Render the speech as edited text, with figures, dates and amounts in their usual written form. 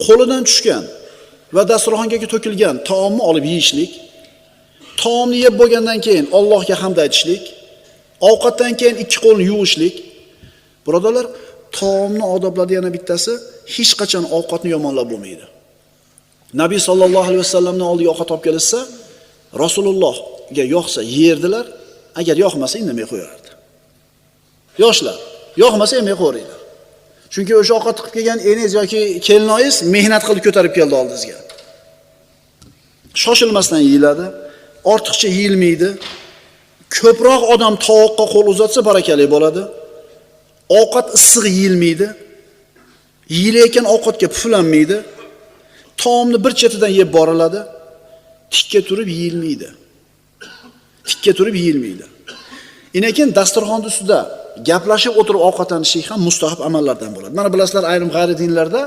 qo'lidan tushgan va dasturxonga to'kilgan taomni olib yeyishlik, taomni yeb bo'lgandan keyin Allohga hamd aytishlik, ovqatdan keyin ikki qo'lni yuvishlik. Birodarlar, taomni odoblaridan yana bittasi, hech qachon ovqatni yomonlab bo'lmaydi. Nabiy sallallohu alayhi vasallamning oldiga ovqat olib kelsa, Rasulullohga yoqsa yerdilar, agar yoqmasa indamay qo'yardi. Yoshlar, yoqmasa yemay qo'yinglar. Chunki o'sha ovqat qilib kelgan eningiz yoki kelinoyingiz mehnat qilib ko'tarib keldi oldingizga. Shoshilmasdan yeyiladi, ortiqcha yeyilmaydi. Ko'proq odam tovoqqa qo'l uzatsa barakali bo'ladi. Ovqat issiq yeyilmaydi. Yeyilayotgan ovqatga puflanmaydi. Taomni bir chetidan yeb boriladi. Tikka turib yeyilmaydi. Tikka turib yeyilmaydi. Lekin dasturxon ustida gaplashib o'tirib ovqatlanishlik ham mustahab amallardan bo'ladi. Mana bilasizlar, ayrim g'ayri dinlarda